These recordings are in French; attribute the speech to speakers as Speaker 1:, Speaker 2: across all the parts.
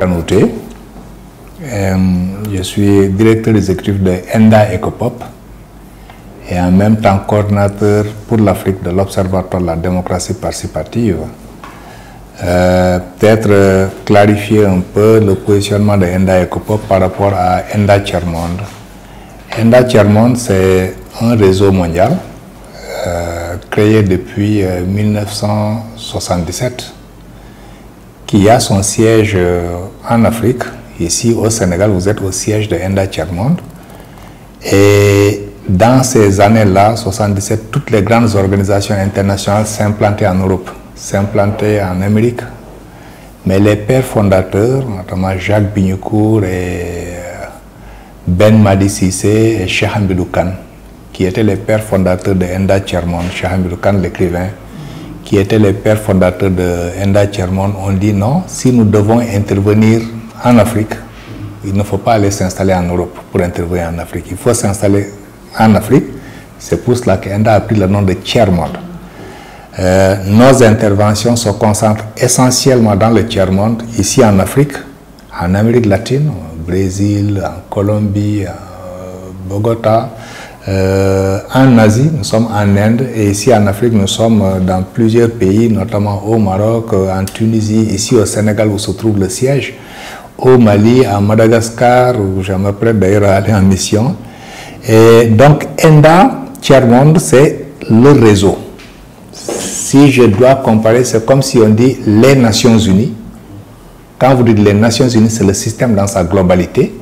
Speaker 1: Kanouté. Je suis directeur exécutif de ENDA Ecopop et en même temps coordinateur pour l'Afrique de l'Observatoire de la démocratie participative. Peut-être clarifier un peu le positionnement de ENDA Ecopop par rapport à ENDA Tiers-Monde. ENDA Tiers-Monde, c'est un réseau mondial créé depuis 1977 qui a son siège en Afrique. Ici au Sénégal, vous êtes au siège de ENDA Tiers-Monde. Et dans ces années-là, 77, toutes les grandes organisations internationales s'implantaient en Europe, s'implantaient en Amérique. Mais les pères fondateurs, notamment Jacques Bignoucourt et Ben Madi Cissé et Cheikh Hamidou Kane, qui étaient les pères fondateurs de ENDA Tiers-Monde, Cheikh Hamidou Kane, l'écrivain, qui étaient les pères fondateurs de ENDA Tiers-Monde, ont dit non, si nous devons intervenir en Afrique, il ne faut pas aller s'installer en Europe pour intervenir en Afrique. Il faut s'installer en Afrique. C'est pour cela qu'ENDA a pris le nom de Tiers-Monde. Nos interventions se concentrent essentiellement dans le Tiers-Monde, ici en Afrique, en Amérique latine, au Brésil, en Colombie, à Bogota, en Asie, nous sommes en Inde, et ici en Afrique, nous sommes dans plusieurs pays, notamment au Maroc, en Tunisie, ici au Sénégal où se trouve le siège, au Mali, à Madagascar, où je me prête d'ailleurs à aller en mission. Et donc, ENDA Tiers-Monde, c'est le réseau. Si je dois comparer, c'est comme si on dit les Nations Unies. Quand vous dites les Nations Unies, c'est le système dans sa globalité.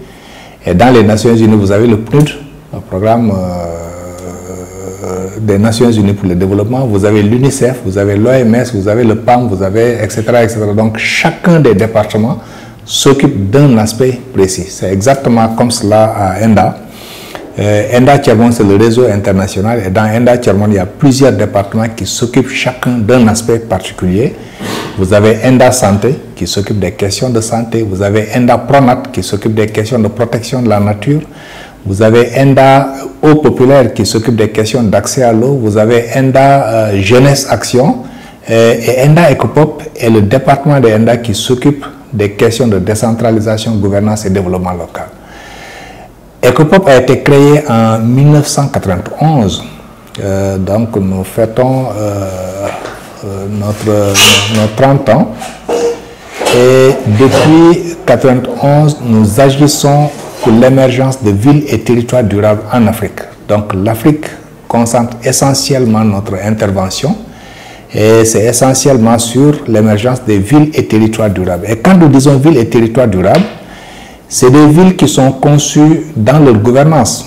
Speaker 1: Et dans les Nations Unies, vous avez le PNUD, le programme des Nations Unies pour le développement. Vous avez l'UNICEF, vous avez l'OMS, vous avez le PAM, vous avez etc., etc. Donc, chacun des départements s'occupe d'un aspect précis. C'est exactement comme cela à ENDA. ENDA Tiers-Monde, c'est le réseau international, et dans ENDA Tiers-Monde, il y a plusieurs départements qui s'occupent chacun d'un aspect particulier. Vous avez ENDA Santé qui s'occupe des questions de santé, vous avez ENDA Pronat qui s'occupe des questions de protection de la nature, vous avez ENDA Eau Populaire qui s'occupe des questions d'accès à l'eau, vous avez ENDA Jeunesse Action, et ENDA Ecopop est le département de ENDA qui s'occupe des questions de décentralisation, gouvernance et développement local. Ecopop a été créé en 1991, donc nous fêtons nos 30 ans, et depuis 1991, nous agissons pour l'émergence de villes et territoires durables en Afrique. Donc l'Afrique concentre essentiellement notre intervention, et c'est essentiellement sur l'émergence des villes et territoires durables. Et quand nous disons villes et territoires durables, c'est des villes qui sont conçues dans leur gouvernance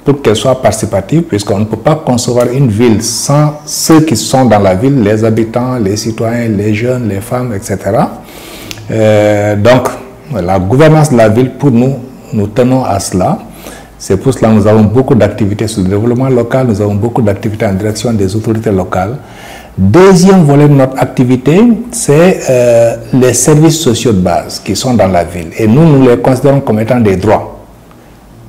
Speaker 1: pour qu'elles soient participatives, puisqu'on ne peut pas concevoir une ville sans ceux qui sont dans la ville, les habitants, les citoyens, les jeunes, les femmes, etc. Donc, la gouvernance de la ville, pour nous, nous tenons à cela. C'est pour cela que nous avons beaucoup d'activités sur le développement local, nous avons beaucoup d'activités en direction des autorités locales. Deuxième volet de notre activité, c'est les services sociaux de base qui sont dans la ville. Et nous les considérons comme étant des droits.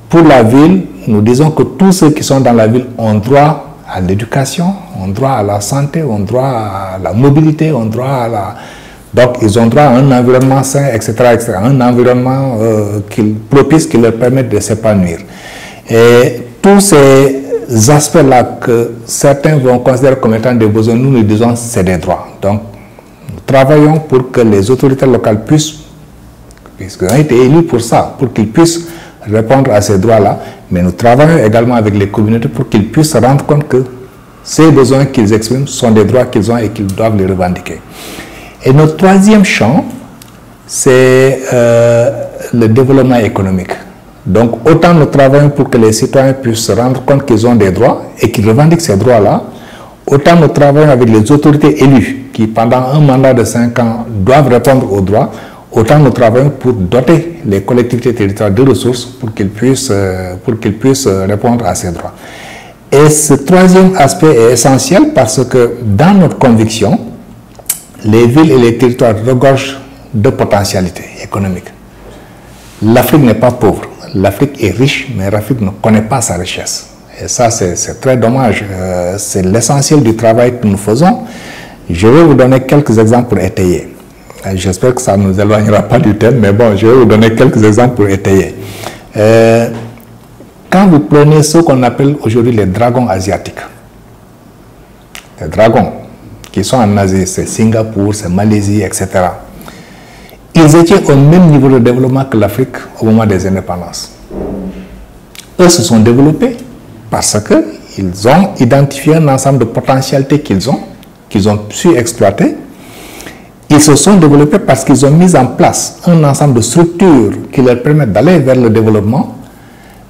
Speaker 1: Pour la ville, nous disons que tous ceux qui sont dans la ville ont droit à l'éducation, ont droit à la santé, ont droit à la mobilité, ont droit à la... Donc, ils ont droit à un environnement sain, etc., etc. Un environnement propice qui leur permet de s'épanouir. Et tous ces aspects-là que certains vont considérer comme étant des besoins, nous nous disons c'est des droits. Donc, nous travaillons pour que les autorités locales puissent, puisqu'ils ont été élus pour ça, pour qu'ils puissent répondre à ces droits-là, mais nous travaillons également avec les communautés pour qu'ils puissent se rendre compte que ces besoins qu'ils expriment sont des droits qu'ils ont et qu'ils doivent les revendiquer. Et notre troisième champ, c'est le développement économique. Donc, autant nous travaillons pour que les citoyens puissent se rendre compte qu'ils ont des droits et qu'ils revendiquent ces droits-là, autant nous travaillons avec les autorités élues qui, pendant un mandat de 5 ans, doivent répondre aux droits, autant nous travaillons pour doter les collectivités territoriales de ressources pour qu'ils puissent répondre à ces droits. Et ce troisième aspect est essentiel parce que, dans notre conviction, les villes et les territoires regorgent de potentialités économiques. L'Afrique n'est pas pauvre. L'Afrique est riche, mais l'Afrique ne connaît pas sa richesse. Et ça, c'est très dommage. C'est l'essentiel du travail que nous faisons. Je vais vous donner quelques exemples pour étayer. J'espère que ça ne nous éloignera pas du thème, mais bon, je vais vous donner quelques exemples pour étayer. Quand vous prenez ce qu'on appelle aujourd'hui les dragons asiatiques, les dragons qui sont en Asie, c'est Singapour, c'est Malaisie, etc. Ils étaient au même niveau de développement que l'Afrique au moment des indépendances. Eux se sont développés parce qu'ils ont identifié un ensemble de potentialités qu'ils ont su exploiter. Ils se sont développés parce qu'ils ont mis en place un ensemble de structures qui leur permettent d'aller vers le développement.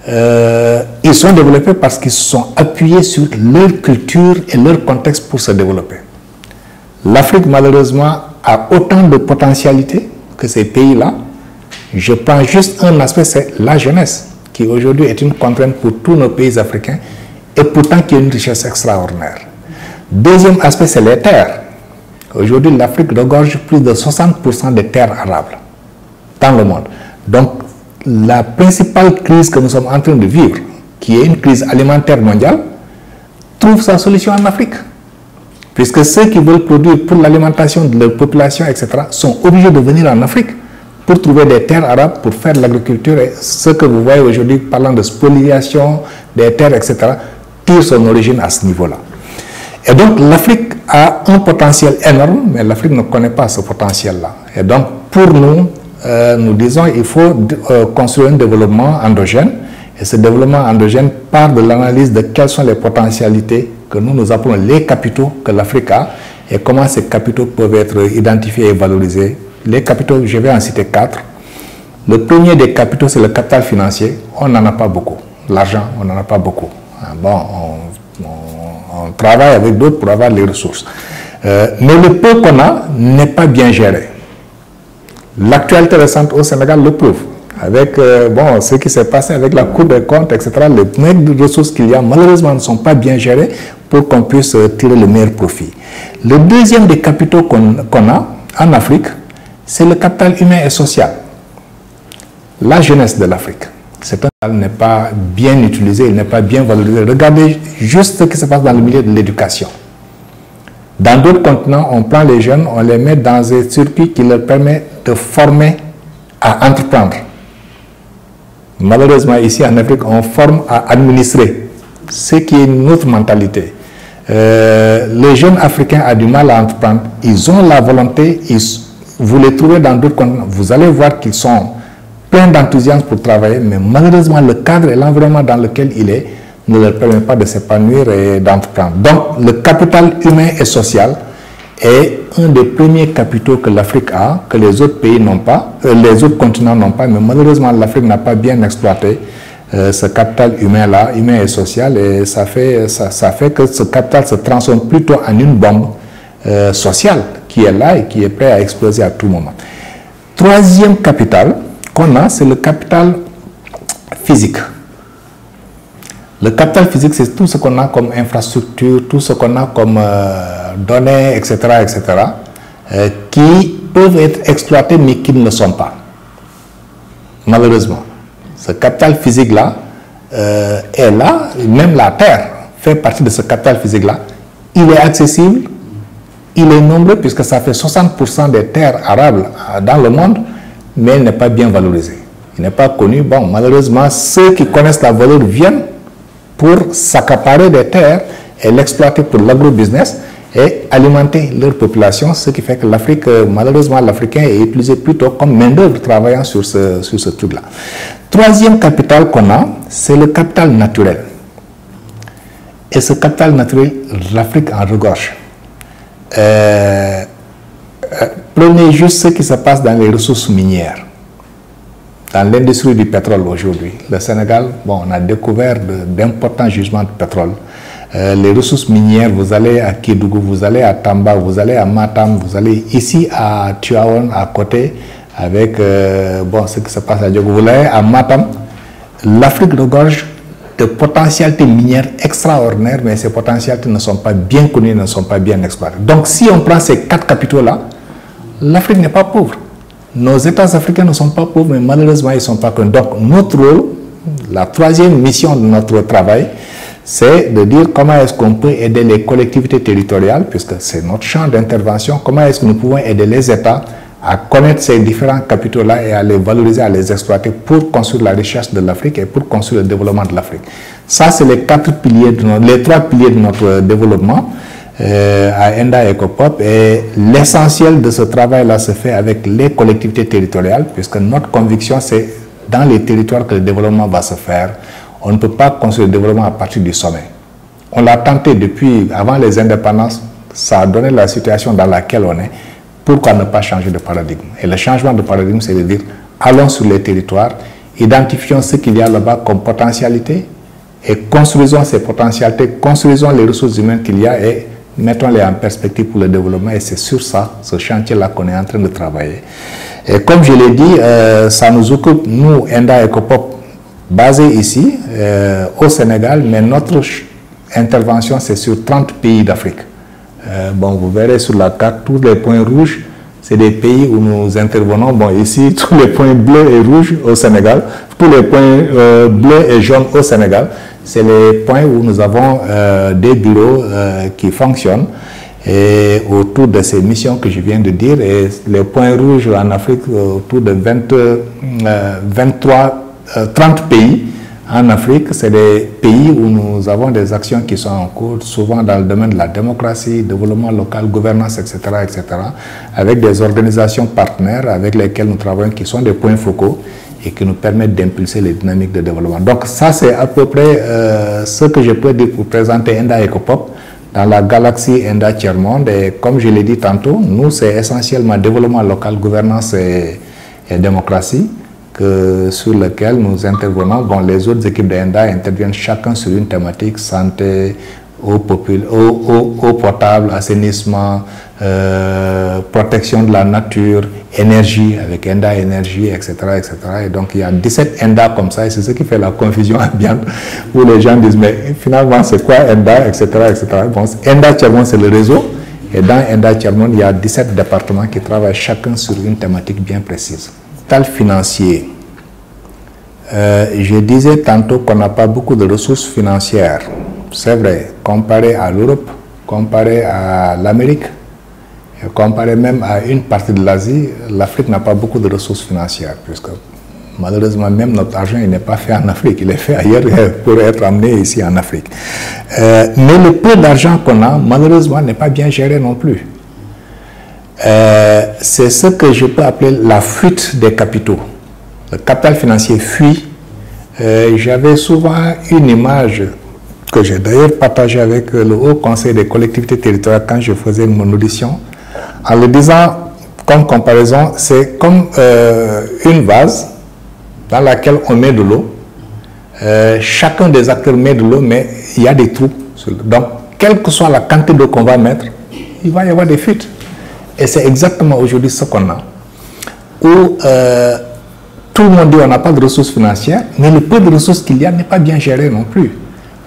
Speaker 1: Ils sont développés parce qu'ils se sont appuyés sur leur culture et leur contexte pour se développer. L'Afrique, malheureusement, a autant de potentialités que ces pays-là. Je prends juste un aspect, c'est la jeunesse, qui aujourd'hui est une contrainte pour tous nos pays africains et pourtant qui est une richesse extraordinaire. Deuxième aspect, c'est les terres. Aujourd'hui, l'Afrique regorge plus de 60% des terres arables dans le monde. Donc, la principale crise que nous sommes en train de vivre, qui est une crise alimentaire mondiale, trouve sa solution en Afrique. Puisque ceux qui veulent produire pour l'alimentation de leur population, etc., sont obligés de venir en Afrique pour trouver des terres arabes, pour faire l'agriculture. Et ce que vous voyez aujourd'hui, parlant de spoliation des terres, etc., tire son origine à ce niveau-là. Et donc, l'Afrique a un potentiel énorme, mais l'Afrique ne connaît pas ce potentiel-là. Et donc, pour nous, nous disons qu'il faut construire un développement endogène. Et ce développement endogène part de l'analyse de quelles sont les potentialités que nous appelons les capitaux que l'Afrique a et comment ces capitaux peuvent être identifiés et valorisés. Les capitaux, je vais en citer 4. Le premier des capitaux, c'est le capital financier. On n'en a pas beaucoup. L'argent, on n'en a pas beaucoup. Bon, on travaille avec d'autres pour avoir les ressources. Mais le peu qu'on a n'est pas bien géré. L'actualité récente au Sénégal le prouve. Avec ce qui s'est passé avec la Cour des comptes, etc., les meilleures ressources qu'il y a, malheureusement, ne sont pas bien gérées pour qu'on puisse tirer le meilleur profit. Le deuxième des capitaux qu'on a en Afrique, c'est le capital humain et social. La jeunesse de l'Afrique. Cet capital n'est pas bien utilisé, il n'est pas bien valorisé. Regardez juste ce qui se passe dans le milieu de l'éducation. Dans d'autres continents, on prend les jeunes, on les met dans un circuit qui leur permet de former à entreprendre. Malheureusement, ici en Afrique, on forme à administrer, ce qui est une autre mentalité. Les jeunes Africains ont du mal à entreprendre. Ils ont la volonté, vous les trouvez dans d'autres continents, vous allez voir qu'ils sont pleins d'enthousiasme pour travailler, mais malheureusement, le cadre et l'environnement dans lequel il est ne leur permet pas de s'épanouir et d'entreprendre. Donc, le capital humain et social est un des premiers capitaux que l'Afrique a, que les autres pays n'ont pas, les autres continents n'ont pas, mais malheureusement l'Afrique n'a pas bien exploité ce capital humain-là, humain et social, et ça fait que ce capital se transforme plutôt en une bombe sociale qui est là et qui est prêt à exploser à tout moment. Troisième capital qu'on a, c'est le capital physique. Le capital physique, c'est tout ce qu'on a comme infrastructure, tout ce qu'on a comme données, etc., qui peuvent être exploités, mais qui ne le sont pas. Malheureusement. Ce capital physique-là est là, même la terre fait partie de ce capital physique-là. Il est accessible, il est nombreux, puisque ça fait 60% des terres arables dans le monde, mais il n'est pas bien valorisé. Il n'est pas connu. Bon, malheureusement, ceux qui connaissent la valeur viennent pour s'accaparer des terres et l'exploiter pour l'agrobusiness et alimenter leur population, ce qui fait que l'Afrique, malheureusement, l'Africain est utilisé plutôt comme main-d'œuvre travaillant sur ce truc-là. Troisième capital qu'on a, c'est le capital naturel. Et ce capital naturel, l'Afrique en regorge. Prenez juste ce qui se passe dans les ressources minières. Dans l'industrie du pétrole aujourd'hui, le Sénégal, bon, on a découvert d'importants gisements de pétrole. Les ressources minières, vous allez à Kédougou, vous allez à Tamba, vous allez à Matam, vous allez ici à Tivaouane, à côté, avec ce qui se passe à Diogo, vous allez à Matam. L'Afrique regorge de potentialités minières extraordinaires, mais ces potentialités ne sont pas bien connues, ne sont pas bien exploitées. Donc si on prend ces 4 capitaux-là, l'Afrique n'est pas pauvre. Nos États africains ne sont pas pauvres, mais malheureusement, ils ne sont pas connus. Donc, notre rôle, la troisième mission de notre travail, c'est de dire comment est-ce qu'on peut aider les collectivités territoriales, puisque c'est notre champ d'intervention, comment est-ce que nous pouvons aider les États à connaître ces différents capitaux-là et à les valoriser, à les exploiter pour construire la richesse de l'Afrique et pour construire le développement de l'Afrique. Ça, c'est les trois piliers de notre développement à ENDA EcoPop, et l'essentiel de ce travail-là se fait avec les collectivités territoriales, puisque notre conviction, c'est dans les territoires que le développement va se faire. On ne peut pas construire le développement à partir du sommet. On l'a tenté depuis avant les indépendances, ça a donné la situation dans laquelle on est. Pourquoi ne pas changer de paradigme? Et le changement de paradigme, c'est de dire, allons sur les territoires, identifions ce qu'il y a là-bas comme potentialité et construisons ces potentialités, construisons les ressources humaines qu'il y a et mettons-les en perspective pour le développement. Et c'est sur ça, ce chantier-là, qu'on est en train de travailler. Et comme je l'ai dit, ça nous occupe, nous, ENDA EcoPop, basé ici, au Sénégal, mais notre intervention, c'est sur 30 pays d'Afrique. Bon, vous verrez sur la carte, tous les points rouges, c'est des pays où nous intervenons. Bon, ici, tous les points bleus et rouges au Sénégal, tous les points bleus et jaunes au Sénégal, c'est les points où nous avons des bureaux qui fonctionnent et autour de ces missions que je viens de dire. Et les points rouges en Afrique, autour de 30 pays en Afrique, c'est des pays où nous avons des actions qui sont en cours, souvent dans le domaine de la démocratie, développement local, gouvernance, etc., etc., avec des organisations partenaires avec lesquelles nous travaillons, qui sont des points focaux et qui nous permettent d'impulser les dynamiques de développement. Donc ça, c'est à peu près ce que je peux dire pour présenter ENDA EcoPop dans la galaxie ENDA Tiers-Monde. Et comme je l'ai dit tantôt, nous, c'est essentiellement développement local, gouvernance et démocratie, sur lequel nous intervenons. Bon, les autres équipes d'ENDA interviennent chacun sur une thématique: santé, eau potable, assainissement, protection de la nature, énergie avec ENDA Énergie, etc., etc. Et donc il y a 17 ENDA comme ça, et c'est ce qui fait la confusion ambiante où les gens disent mais finalement c'est quoi ENDA, etc., etc. Bon, ENDA Tiers-Monde, c'est le réseau, et dans ENDA Tiers-Monde, il y a 17 départements qui travaillent chacun sur une thématique bien précise. Financier. Je disais tantôt qu'on n'a pas beaucoup de ressources financières. C'est vrai, comparé à l'Europe, comparé à l'Amérique, comparé même à une partie de l'Asie, l'Afrique n'a pas beaucoup de ressources financières, puisque malheureusement même notre argent n'est pas fait en Afrique, il est fait ailleurs pour être amené ici en Afrique. Mais le peu d'argent qu'on a, malheureusement, n'est pas bien géré non plus. C'est ce que je peux appeler la fuite des capitaux. Le capital financier fuit. J'avais souvent une image que j'ai d'ailleurs partagée avec le Haut Conseil des collectivités territoriales quand je faisais mon audition, en le disant comme comparaison, c'est comme une vase dans laquelle on met de l'eau. Chacun des acteurs met de l'eau, mais il y a des trous. Donc, quelle que soit la quantité d'eau qu'on va mettre, il va y avoir des fuites. Et c'est exactement aujourd'hui ce qu'on a, où tout le monde dit qu'on n'a pas de ressources financières, mais le peu de ressources qu'il y a n'est pas bien géré non plus.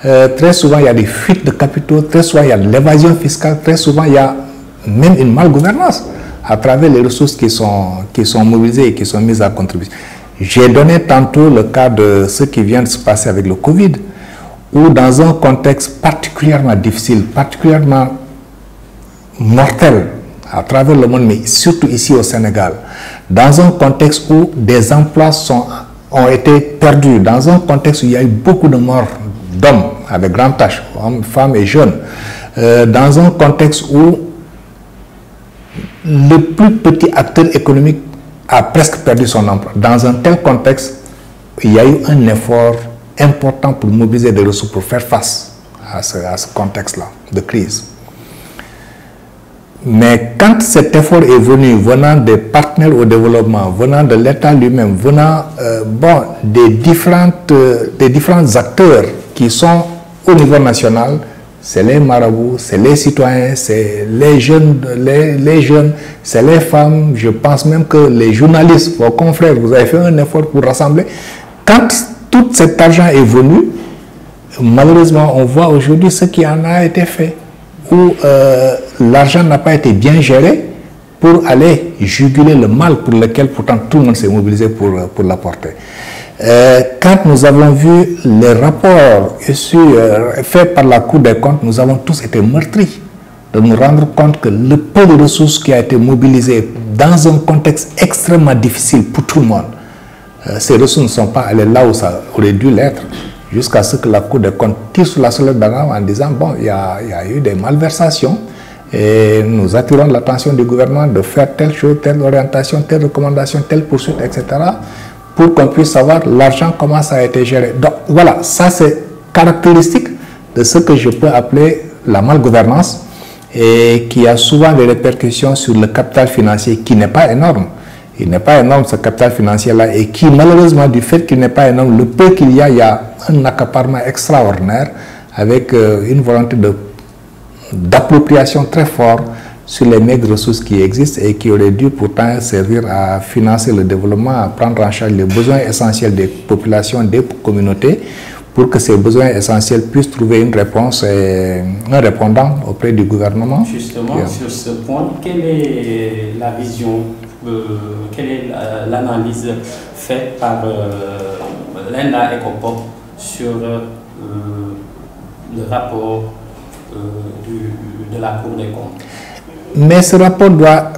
Speaker 1: Très souvent, il y a des fuites de capitaux, très souvent, il y a de l'évasion fiscale, très souvent, il y a même une malgouvernance à travers les ressources qui sont mobilisées et qui sont mises à contribution. J'ai donné tantôt le cas de ce qui vient de se passer avec le Covid, où dans un contexte particulièrement difficile, particulièrement mortel, à travers le monde, mais surtout ici au Sénégal, dans un contexte où des emplois ont été perdus, dans un contexte où il y a eu beaucoup de morts d'hommes avec grandes tâches, hommes, femmes et jeunes, dans un contexte où le plus petit acteur économique a presque perdu son emploi. Dans un tel contexte, il y a eu un effort important pour mobiliser des ressources pour faire face à ce contexte-là de crise. Mais quand cet effort est venu, venant des partenaires au développement, venant de l'État lui-même, venant des différents acteurs qui sont au niveau national, c'est les marabouts, c'est les citoyens, c'est les jeunes, c'est les femmes, je pense même que les journalistes, vos confrères, vous avez fait un effort pour rassembler. Quand tout cet argent est venu, malheureusement, on voit aujourd'hui ce qui en a été fait, où l'argent n'a pas été bien géré pour aller juguler le mal pour lequel pourtant tout le monde s'est mobilisé pour l'apporter. Quand nous avons vu les rapports issus, faits par la Cour des comptes, nous avons tous été meurtris. de nous rendre compte que le peu de ressources qui a été mobilisé dans un contexte extrêmement difficile pour tout le monde, ces ressources ne sont pas allées là où ça aurait dû l'être, jusqu'à ce que la Cour des comptes tire sur la sonnette d'alarme en disant bon, il y a eu des malversations et nous attirons l'attention du gouvernement de faire telle chose, telle orientation, telle recommandation, telle poursuite, etc. pour qu'on puisse savoir l'argent, comment ça a été géré. Donc voilà, ça c'est caractéristique de ce que je peux appeler la malgouvernance et qui a souvent des répercussions sur le capital financier qui n'est pas énorme. Il n'est pas énorme ce capital financier-là et qui malheureusement du fait qu'il n'est pas énorme, le peu qu'il y a un accaparement extraordinaire avec une volonté d'appropriation très forte sur les maigres ressources qui existent et qui auraient dû pourtant servir à financer le développement, à prendre en charge les besoins essentiels des populations, des communautés, pour que ces besoins essentiels puissent trouver une réponse et un répondant auprès du gouvernement.
Speaker 2: Justement, sur ce point, quelle est la vision, quelle est l'analyse faite par l'ENDA ECOPOP sur le rapport de la Cour des comptes?
Speaker 1: Mais ce rapport doit...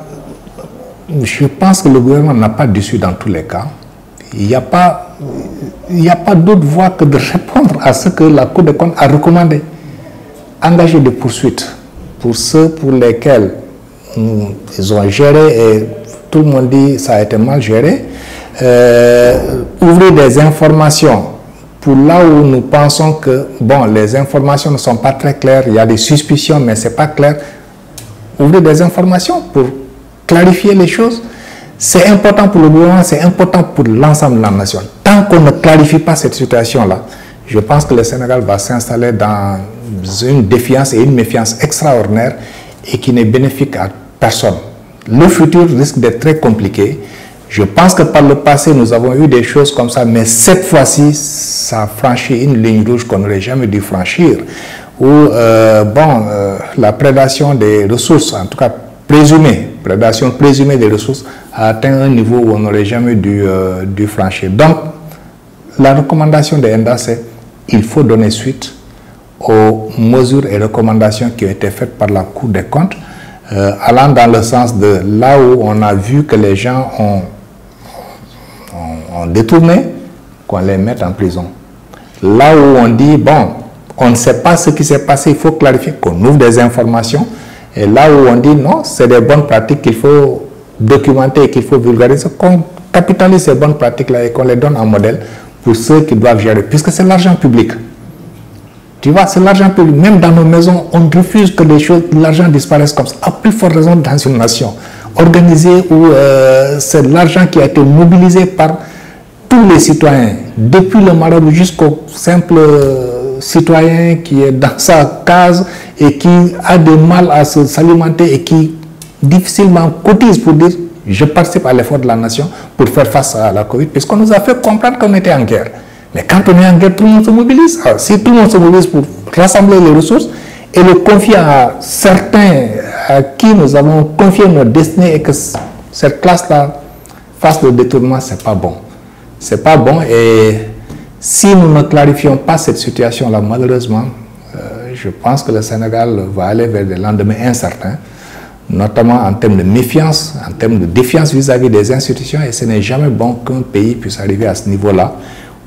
Speaker 1: Je pense que le gouvernement n'a pas d'issue dans tous les cas. Il n'y a pas d'autre voie que de répondre à ce que la Cour des comptes a recommandé. Engager des poursuites pour ceux pour lesquels ils ont géré et tout le monde dit que ça a été mal géré. Ouvrir des informations pour là où nous pensons que bon, les informations ne sont pas très claires, il y a des suspicions mais ce n'est pas clair. Ouvrir des informations pour clarifier les choses. C'est important pour le gouvernement, c'est important pour l'ensemble de la nation. Tant qu'on ne clarifie pas cette situation-là, je pense que le Sénégal va s'installer dans une défiance et une méfiance extraordinaire et qui n'est bénéfique à personne. Le futur risque d'être très compliqué. Je pense que par le passé, nous avons eu des choses comme ça, mais cette fois-ci, ça a franchi une ligne rouge qu'on n'aurait jamais dû franchir. Où, la prédation des ressources, en tout cas présumée, prédation présumée des ressources, a atteint un niveau où on n'aurait jamais dû franchir. Donc, la recommandation de ENDA, c'est qu'il faut donner suite aux mesures et recommandations qui ont été faites par la Cour des comptes, allant dans le sens de là où on a vu que les gens ont détourné, qu'on les mette en prison. Là où on dit, bon, on ne sait pas ce qui s'est passé, il faut clarifier, qu'on ouvre des informations. Et là où on dit, non, c'est des bonnes pratiques qu'il faut documenter et qu'il faut vulgariser, qu'on capitalise ces bonnes pratiques-là et qu'on les donne en modèle pour ceux qui doivent gérer, puisque c'est l'argent public. Tu vois, c'est l'argent public. Même dans nos maisons, on refuse que l'argent disparaisse comme ça. À plus forte raison dans une nation organisée où c'est l'argent qui a été mobilisé par tous les citoyens, depuis le marabout jusqu'au simple citoyen qui est dans sa case et qui a du mal à s'alimenter et qui difficilement cotise pour dire je participe à l'effort de la nation pour faire face à la Covid, puisqu'on nous a fait comprendre qu'on était en guerre. Mais quand on est en guerre, tout le monde se mobilise. Alors, si tout le monde se mobilise pour rassembler les ressources et le confier à certains à qui nous avons confié notre destinée et que cette classe-là fasse le détournement, c'est pas bon. C'est pas bon et si nous ne clarifions pas cette situation-là, malheureusement, je pense que le Sénégal va aller vers des lendemains incertains, notamment en termes de méfiance, en termes de défiance vis-à-vis des institutions, et ce n'est jamais bon qu'un pays puisse arriver à ce niveau-là,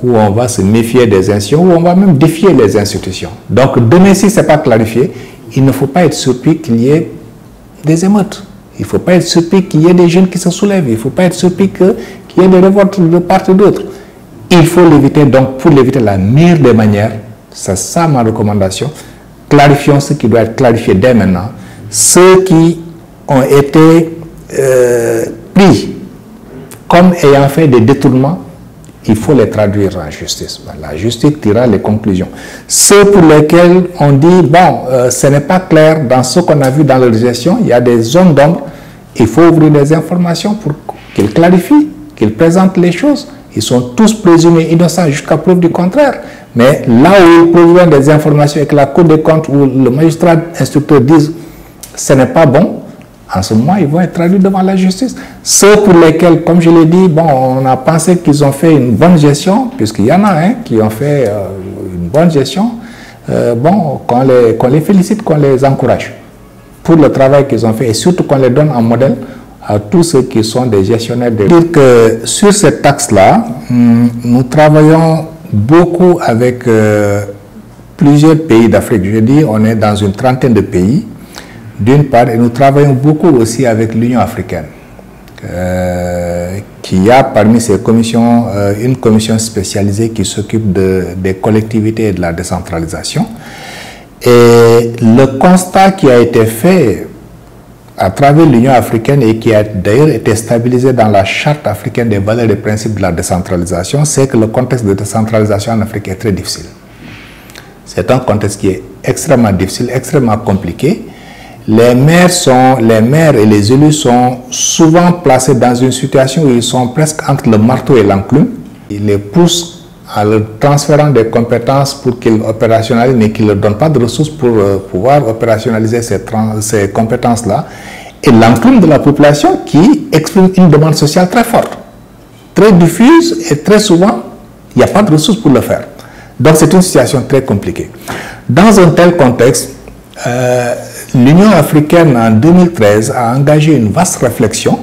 Speaker 1: où on va se méfier des institutions, où on va même défier les institutions. Donc demain, si ce n'est pas clarifié, il ne faut pas être surpris qu'il y ait des émeutes. Il ne faut pas être surpris qu'il y ait des jeunes qui se soulèvent. Il ne faut pas être surpris qu'il y ait des révoltes de part et d'autre. Il faut l'éviter, donc pour l'éviter la meilleure des manières, c'est ça ma recommandation, clarifions ce qui doit être clarifié dès maintenant. Ceux qui ont été pris comme ayant fait des détournements, il faut les traduire en justice. La justice tirera les conclusions. Ceux pour lesquels on dit, bon, ce n'est pas clair dans ce qu'on a vu dans leur gestion, il y a des zones d'ombre, il faut ouvrir des informations pour qu'ils clarifient, qu'ils présentent les choses. Ils sont tous présumés innocents jusqu'à preuve du contraire. Mais là où ils produisent des informations et que la Cour des comptes ou le magistrat instructeur disent ce n'est pas bon, en ce moment, ils vont être traduits devant la justice. Ceux pour lesquels, comme je l'ai dit, bon, on a pensé qu'ils ont fait une bonne gestion, puisqu'il y en a qui ont fait une bonne gestion, bon, qu'on les félicite, qu'on les encourage. pour le travail qu'ils ont fait et surtout qu'on les donne en modèle à tous ceux qui sont des gestionnaires de... Dire que sur cette taxe-là, nous travaillons beaucoup avec plusieurs pays d'Afrique. Je dis, on est dans une trentaine de pays, d'une part, et nous travaillons beaucoup aussi avec l'Union africaine, qui a parmi ses commissions une commission spécialisée qui s'occupe des collectivités et de la décentralisation. Et le constat qui a été fait à travers l'Union africaine et qui a d'ailleurs été stabilisé dans la Charte africaine des valeurs et des principes de la décentralisation, c'est que le contexte de décentralisation en Afrique est très difficile. C'est un contexte qui est extrêmement difficile, extrêmement compliqué. Les maires et les élus sont souvent placés dans une situation où ils sont presque entre le marteau et l'enclume. Ils les poussent en leur transférant des compétences pour qu'ils opérationnalisent, mais qu'ils ne leur donnent pas de ressources pour pouvoir opérationnaliser ces compétences-là. Et l'enclume de la population qui exprime une demande sociale très forte, très diffuse, et très souvent, il n'y a pas de ressources pour le faire. Donc c'est une situation très compliquée. Dans un tel contexte, l'Union africaine en 2013 a engagé une vaste réflexion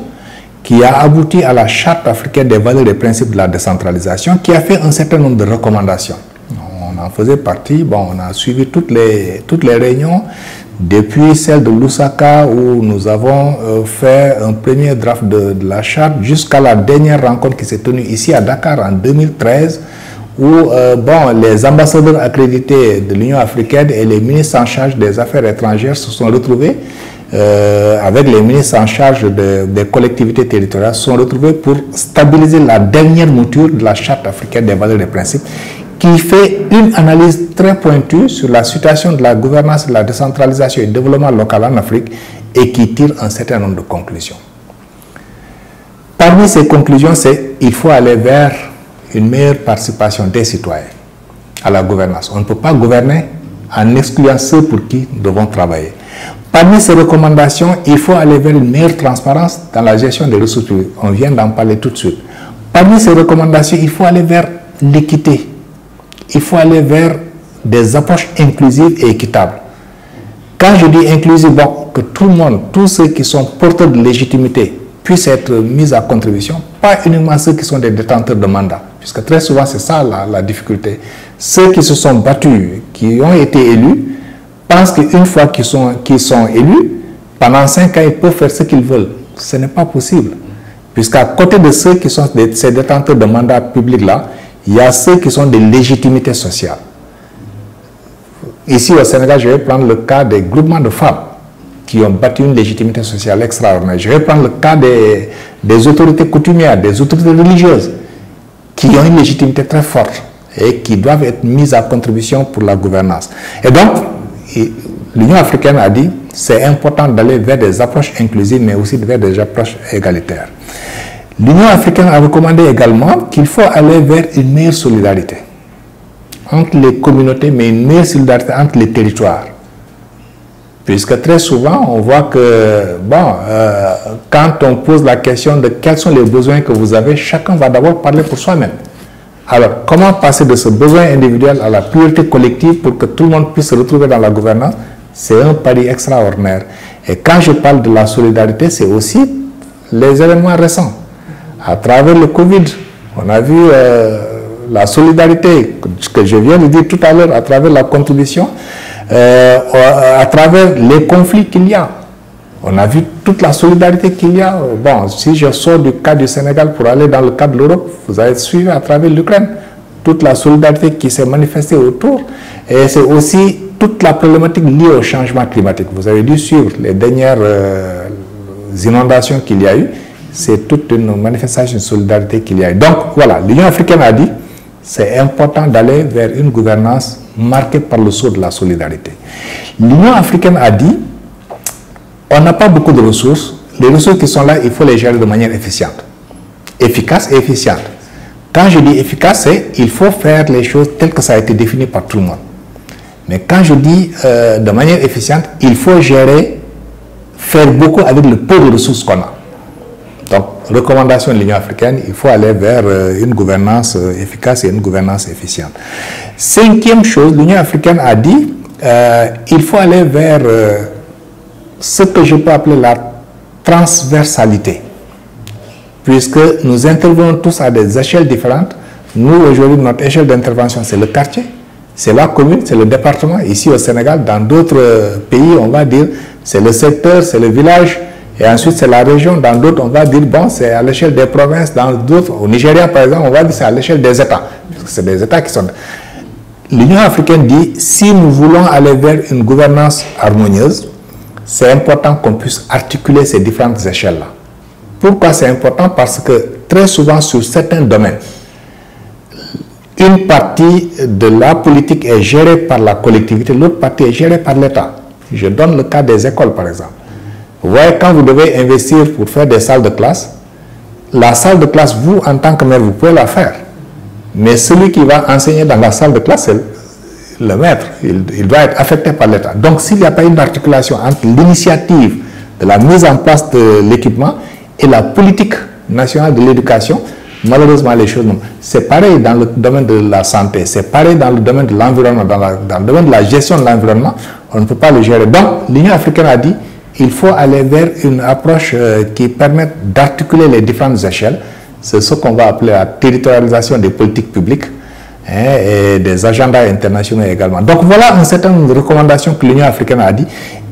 Speaker 1: qui a abouti à la Charte africaine des valeurs et des principes de la décentralisation, qui a fait un certain nombre de recommandations. On en faisait partie, bon, on a suivi toutes les réunions, depuis celle de Lusaka où nous avons fait un premier draft de la Charte, jusqu'à la dernière rencontre qui s'est tenue ici à Dakar en 2013, où les ambassadeurs accrédités de l'Union africaine et les ministres en charge des affaires étrangères se sont retrouvés avec les ministres en charge des collectivités territoriales, se sont retrouvés pour stabiliser la dernière mouture de la Charte africaine des valeurs et des principes, qui fait une analyse très pointue sur la situation de la gouvernance, de la décentralisation et du développement local en Afrique et qui tire un certain nombre de conclusions. Parmi ces conclusions, c'est qu'il faut aller vers une meilleure participation des citoyens à la gouvernance. On ne peut pas gouverner en excluant ceux pour qui nous devons travailler. Parmi ces recommandations, il faut aller vers une meilleure transparence dans la gestion des ressources publiques. On vient d'en parler tout de suite. Parmi ces recommandations, il faut aller vers l'équité. Il faut aller vers des approches inclusives et équitables. Quand je dis inclusive, que tout le monde, tous ceux qui sont porteurs de légitimité puissent être mis à contribution, pas uniquement ceux qui sont des détenteurs de mandat, puisque très souvent c'est ça la difficulté. Ceux qui se sont battus, qui ont été élus, pensent qu'une fois qu'ils sont élus, pendant 5 ans, ils peuvent faire ce qu'ils veulent. Ce n'est pas possible. Puisqu'à côté de ceux qui sont ces détenteurs de mandat public-là, il y a ceux qui sont des légitimités sociales. Ici au Sénégal, je vais prendre le cas des groupements de femmes qui ont bâti une légitimité sociale extraordinaire. Je vais prendre le cas des autorités coutumières, des autorités religieuses qui ont une légitimité très forte et qui doivent être mises à contribution pour la gouvernance. Et donc, l'Union africaine a dit c'est important d'aller vers des approches inclusives, mais aussi vers des approches égalitaires. L'Union africaine a recommandé également qu'il faut aller vers une meilleure solidarité entre les communautés, mais une meilleure solidarité entre les territoires. Puisque très souvent, on voit que, quand on pose la question de quels sont les besoins que vous avez, chacun va d'abord parler pour soi-même. Alors, comment passer de ce besoin individuel à la priorité collective pour que tout le monde puisse se retrouver dans la gouvernance? C'est un pari extraordinaire. Et quand je parle de la solidarité, c'est aussi les événements récents. À travers le Covid, on a vu la solidarité que je viens de dire tout à l'heure, à travers la contribution, à travers les conflits qu'il y a. On a vu toute la solidarité qu'il y a. Bon, si je sors du cas du Sénégal pour aller dans le cas de l'Europe, vous avez suivi à travers l'Ukraine toute la solidarité qui s'est manifestée autour. Et c'est aussi toute la problématique liée au changement climatique. Vous avez dû suivre les dernières inondations qu'il y a eu. C'est toute une manifestation de solidarité qu'il y a eu. Donc voilà, l'Union africaine a dit c'est important d'aller vers une gouvernance marquée par le sceau de la solidarité. L'Union africaine a dit on n'a pas beaucoup de ressources. Les ressources qui sont là, il faut les gérer de manière efficiente. Efficace et efficiente. Quand je dis efficace, c'est qu'il faut faire les choses telles que ça a été défini par tout le monde. Mais quand je dis de manière efficiente, il faut gérer, faire beaucoup avec le peu de ressources qu'on a. Donc, recommandation de l'Union africaine, il faut aller vers une gouvernance efficace et une gouvernance efficiente. Cinquième chose, l'Union africaine a dit il faut aller vers ce que je peux appeler la transversalité, puisque nous intervenons tous à des échelles différentes. Nous, aujourd'hui, notre échelle d'intervention, c'est le quartier, c'est la commune, c'est le département. Ici au Sénégal, dans d'autres pays, on va dire c'est le secteur, c'est le village, et ensuite c'est la région. Dans d'autres, on va dire bon, c'est à l'échelle des provinces. Dans d'autres, au Nigeria par exemple, on va dire c'est à l'échelle des États, puisque c'est des États qui sont... L'Union africaine dit, si nous voulons aller vers une gouvernance harmonieuse, c'est important qu'on puisse articuler ces différentes échelles-là. Pourquoi c'est important? Parce que très souvent, sur certains domaines, une partie de la politique est gérée par la collectivité, l'autre partie est gérée par l'État. Je donne le cas des écoles, par exemple. Vous voyez, quand vous devez investir pour faire des salles de classe, la salle de classe, vous, en tant que maire, vous pouvez la faire. Mais celui qui va enseigner dans la salle de classe, c'est le maître. Il doit être affecté par l'État. Donc, s'il n'y a pas une articulation entre l'initiative de la mise en place de l'équipement et la politique nationale de l'éducation, malheureusement, les choses non. C'est pareil dans le domaine de la santé, c'est pareil dans le domaine de l'environnement, dans le domaine de la gestion de l'environnement, on ne peut pas le gérer. Donc, l'Union africaine a dit qu'il faut aller vers une approche qui permette d'articuler les différentes échelles. C'est ce qu'on va appeler la territorialisation des politiques publiques et des agendas internationaux également. Donc voilà un certain nombre de recommandations que l'Union africaine a dit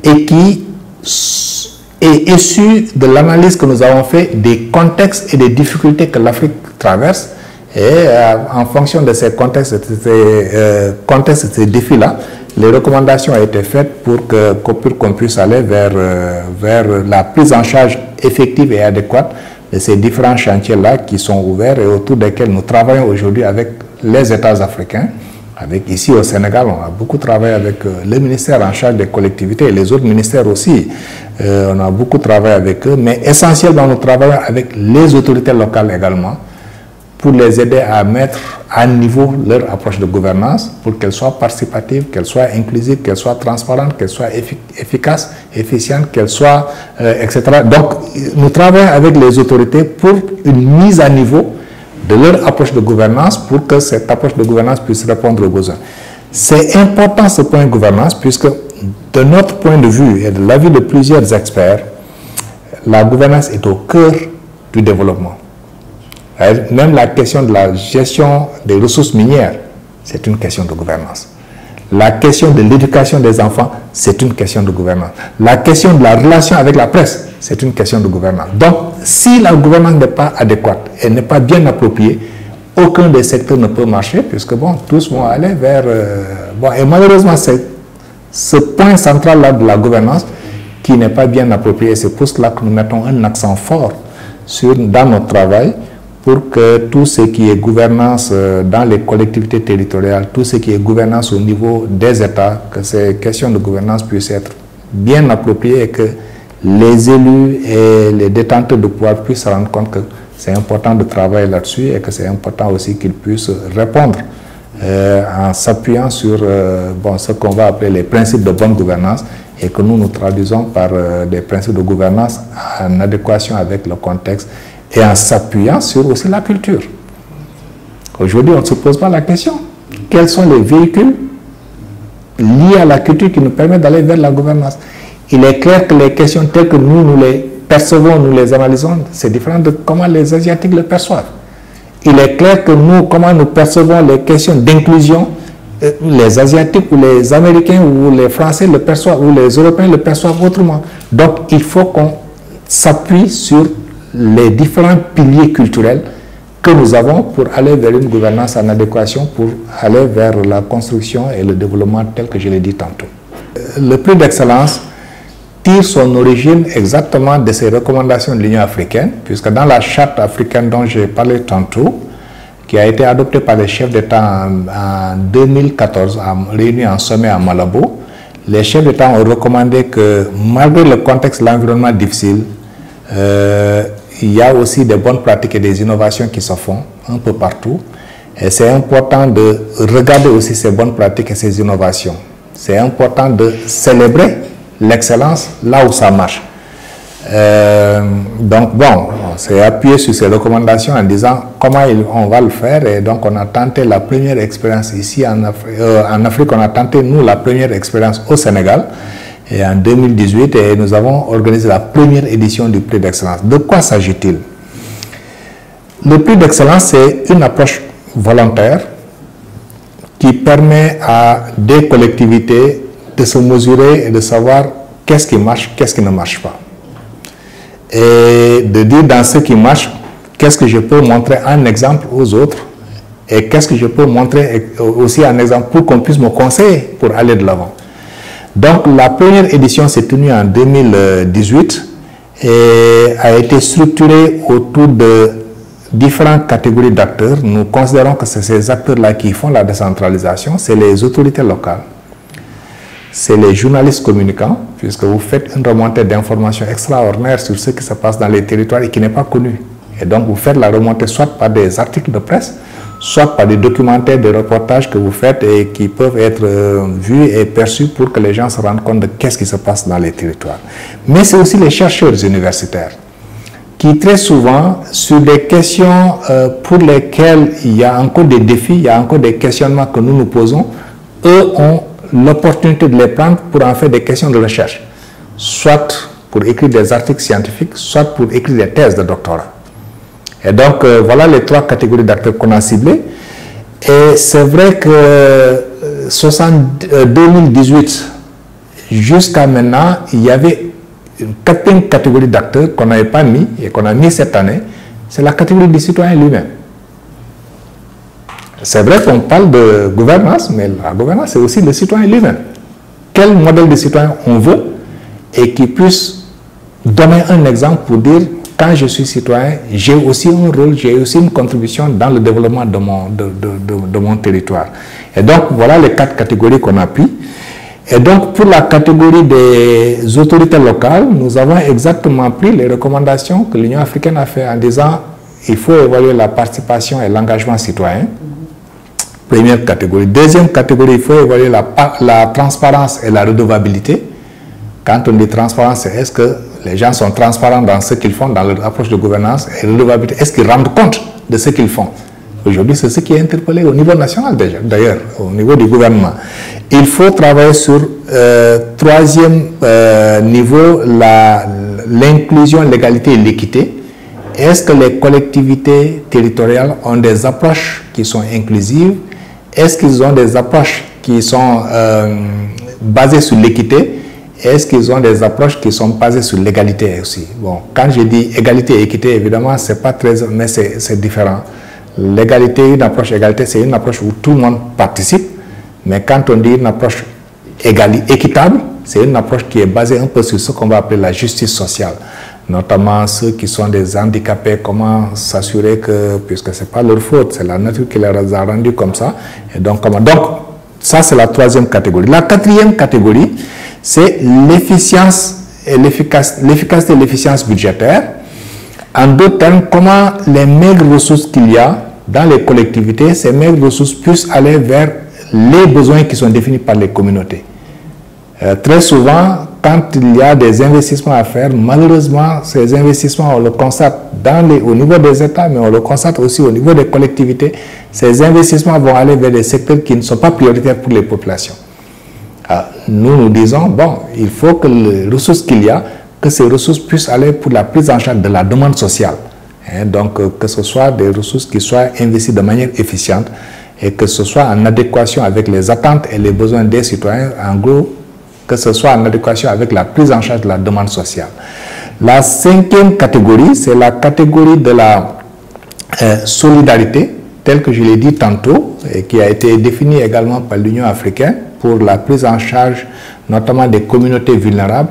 Speaker 1: et qui est issu de l'analyse que nous avons fait des contextes et des difficultés que l'Afrique traverse. Et en fonction de ces contextes et ces défis-là, les recommandations ont été faites pour qu'on puisse aller vers la prise en charge effective et adéquate de ces différents chantiers-là qui sont ouverts et autour desquels nous travaillons aujourd'hui avec les États africains. Ici au Sénégal, on a beaucoup travaillé avec le ministère en charge des collectivités et les autres ministères aussi. On a beaucoup travaillé avec eux, mais essentiellement nous travaillons avec les autorités locales également pour les aider à mettre à niveau leur approche de gouvernance pour qu'elle soit participative, qu'elle soit inclusive, qu'elle soit transparente, qu'elle soit efficace, efficiente, qu'elle soit, etc. Donc, nous travaillons avec les autorités pour une mise à niveau de leur approche de gouvernance pour que cette approche de gouvernance puisse répondre aux besoins. C'est important ce point de gouvernance puisque de notre point de vue et de l'avis de plusieurs experts, la gouvernance est au cœur du développement. Même la question de la gestion des ressources minières, c'est une question de gouvernance. La question de l'éducation des enfants, c'est une question de gouvernance. La question de la relation avec la presse, c'est une question de gouvernance. Donc, si la gouvernance n'est pas adéquate et n'est pas bien appropriée, aucun des secteurs ne peut marcher, puisque bon, tous vont aller vers... et malheureusement, c'est ce point central-là de la gouvernance qui n'est pas bien approprié. C'est pour cela que nous mettons un accent fort dans notre travail, pour que tout ce qui est gouvernance dans les collectivités territoriales, tout ce qui est gouvernance au niveau des États, que ces questions de gouvernance puissent être bien appropriées et que les élus et les détenteurs de pouvoir puissent se rendre compte que c'est important de travailler là-dessus et que c'est important aussi qu'ils puissent répondre en s'appuyant sur ce qu'on va appeler les principes de bonne gouvernance et que nous traduisons par des principes de gouvernance en adéquation avec le contexte et en s'appuyant sur aussi la culture. Aujourd'hui, on ne se pose pas la question. Quels sont les véhicules liés à la culture qui nous permettent d'aller vers la gouvernance? Il est clair que les questions telles que nous les percevons, nous les analysons, c'est différent de comment les Asiatiques le perçoivent. Il est clair que nous, comment nous percevons les questions d'inclusion, les Asiatiques ou les Américains ou les Français le perçoivent, ou les Européens le perçoivent autrement. Donc, il faut qu'on s'appuie sur les différents piliers culturels que nous avons pour aller vers une gouvernance en adéquation, pour aller vers la construction et le développement tel que je l'ai dit tantôt. Le prix d'excellence tire son origine exactement de ces recommandations de l'Union africaine, puisque dans la charte africaine dont j'ai parlé tantôt, qui a été adoptée par les chefs d'État en 2014, réunis en sommet à Malabo, les chefs d'État ont recommandé que malgré le contexte de l'environnement difficile, il y a aussi des bonnes pratiques et des innovations qui se font un peu partout. Et c'est important de regarder aussi ces bonnes pratiques et ces innovations. C'est important de célébrer l'excellence là où ça marche. Donc bon, on s'est appuyé sur ces recommandations en disant comment on va le faire. Et donc on a tenté la première expérience ici en Afrique. On a tenté nous la première expérience au Sénégal et en 2018, et nous avons organisé la première édition du prix d'excellence. De quoi s'agit-il? Le prix d'excellence, c'est une approche volontaire qui permet à des collectivités de se mesurer et de savoir qu'est-ce qui marche, qu'est-ce qui ne marche pas. Et de dire dans ce qui marche, qu'est-ce que je peux montrer en exemple aux autres et qu'est-ce que je peux montrer aussi en exemple pour qu'on puisse me conseiller pour aller de l'avant. Donc la première édition s'est tenue en 2018 et a été structurée autour de différentes catégories d'acteurs. Nous considérons que c'est ces acteurs-là qui font la décentralisation, c'est les autorités locales, c'est les journalistes communicants, puisque vous faites une remontée d'informations extraordinaires sur ce qui se passe dans les territoires et qui n'est pas connu. Et donc vous faites la remontée soit par des articles de presse, soit par des documentaires, des reportages que vous faites et qui peuvent être vus et perçus pour que les gens se rendent compte de qu'est-ce qui se passe dans les territoires. Mais c'est aussi les chercheurs universitaires qui très souvent, sur des questions pour lesquelles il y a encore des défis, il y a encore des questionnements que nous nous posons, eux ont l'opportunité de les prendre pour en faire des questions de recherche, soit pour écrire des articles scientifiques, soit pour écrire des thèses de doctorat. Et donc, voilà les trois catégories d'acteurs qu'on a ciblés. Et c'est vrai que 2018, jusqu'à maintenant, il y avait une quatrième catégorie d'acteurs qu'on n'avait pas mis et qu'on a mis cette année. C'est la catégorie du citoyen lui-même. C'est vrai qu'on parle de gouvernance, mais la gouvernance, c'est aussi le citoyen lui-même. Quel modèle de citoyen on veut et qui puisse donner un exemple pour dire quand je suis citoyen, j'ai aussi un rôle, j'ai aussi une contribution dans le développement de mon territoire. Et donc, voilà les quatre catégories qu'on a pris. Et donc, pour la catégorie des autorités locales, nous avons exactement pris les recommandations que l'Union africaine a fait en disant il faut évaluer la participation et l'engagement citoyen. Première catégorie. Deuxième catégorie, il faut évaluer la transparence et la redevabilité. Quand on dit transparence, c'est est-ce que les gens sont transparents dans ce qu'ils font, dans leur approche de gouvernance, et redevabilité, est-ce qu'ils rendent compte de ce qu'ils font? Aujourd'hui, c'est ce qui est interpellé au niveau national déjà, d'ailleurs, au niveau du gouvernement. Il faut travailler sur, troisième niveau, l'inclusion, l'égalité et l'équité. Est-ce que les collectivités territoriales ont des approches qui sont inclusives? Est-ce qu'ils ont des approches qui sont basées sur l'équité? Est-ce qu'ils ont des approches qui sont basées sur l'égalité aussi? Bon, quand je dis égalité et équité, évidemment, c'est pas très, mais c'est différent. L'égalité, une approche égalité, c'est une approche où tout le monde participe. Mais quand on dit une approche équitable, c'est une approche qui est basée un peu sur ce qu'on va appeler la justice sociale. Notamment ceux qui sont des handicapés, comment s'assurer que, puisque ce n'est pas leur faute, c'est la nature qui les a rendus comme ça. Et donc, ça c'est la troisième catégorie. La quatrième catégorie, c'est l'efficience et l'efficacité et l'efficience budgétaire. En d'autres termes, comment les maigres ressources qu'il y a dans les collectivités, ces maigres ressources puissent aller vers les besoins qui sont définis par les communautés. Très souvent, quand il y a des investissements à faire, malheureusement, ces investissements, on le constate au niveau des États, mais on le constate aussi au niveau des collectivités, ces investissements vont aller vers des secteurs qui ne sont pas prioritaires pour les populations. Alors, nous disons, bon, il faut que les ressources qu'il y a, que ces ressources puissent aller pour la prise en charge de la demande sociale. Donc, que ce soit des ressources qui soient investies de manière efficiente et que ce soit en adéquation avec les attentes et les besoins des citoyens, en gros, que ce soit en adéquation avec la prise en charge de la demande sociale. La cinquième catégorie, c'est la catégorie de la solidarité, telle que je l'ai dit tantôt, et qui a été définie également par l'Union africaine pour la prise en charge notamment des communautés vulnérables.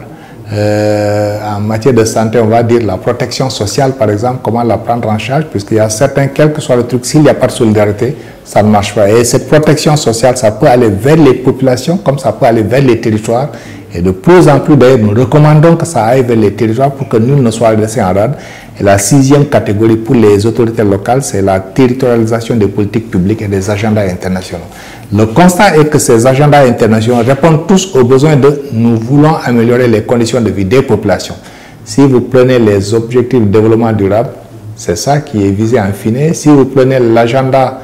Speaker 1: En matière de santé, on va dire la protection sociale, par exemple, comment la prendre en charge, puisqu'il y a certains, quel que soit le truc, s'il n'y a pas de solidarité, ça ne marche pas. Et cette protection sociale, ça peut aller vers les populations, comme ça peut aller vers les territoires. Et de plus en plus, d'ailleurs, nous recommandons que ça aille vers les territoires pour que nul ne soit laissé en rade. Et la sixième catégorie pour les autorités locales, c'est la territorialisation des politiques publiques et des agendas internationaux. Le constat est que ces agendas internationaux répondent tous aux besoins de « nous voulons améliorer les conditions de vie des populations ». Si vous prenez les objectifs de développement durable, c'est ça qui est visé en fine. Si vous prenez l'agenda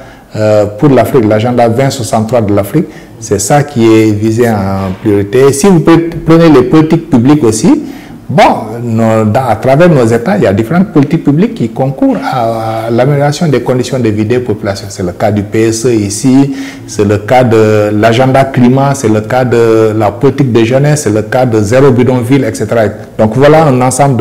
Speaker 1: pour l'Afrique, l'agenda 2063 de l'Afrique, c'est ça qui est visé en priorité. Si vous prenez les politiques publiques aussi, bon, à travers nos États, il y a différentes politiques publiques qui concourent à l'amélioration des conditions de vie des populations. C'est le cas du PSE ici, c'est le cas de l'agenda climat, c'est le cas de la politique de jeunesse, c'est le cas de zéro bidonville, etc. Donc voilà un ensemble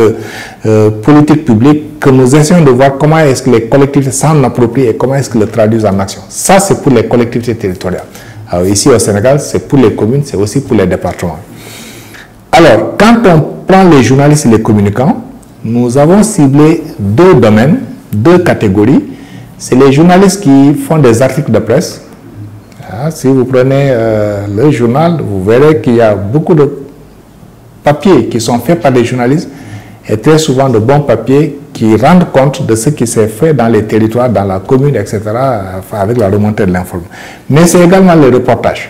Speaker 1: de politiques publiques que nous essayons de voir comment est-ce que les collectivités s'en approprient et comment est-ce qu'ils le traduisent en action. Ça, c'est pour les collectivités territoriales. Alors ici au Sénégal, c'est pour les communes, c'est aussi pour les départements. Alors, quand on prend les journalistes et les communicants, nous avons ciblé deux domaines, deux catégories. C'est les journalistes qui font des articles de presse. Si vous prenez le journal, vous verrez qu'il y a beaucoup de papiers qui sont faits par des journalistes et très souvent de bons papiers qui rendent compte de ce qui s'est fait dans les territoires, dans la commune, etc., avec la remontée de l'information. Mais c'est également les reportages.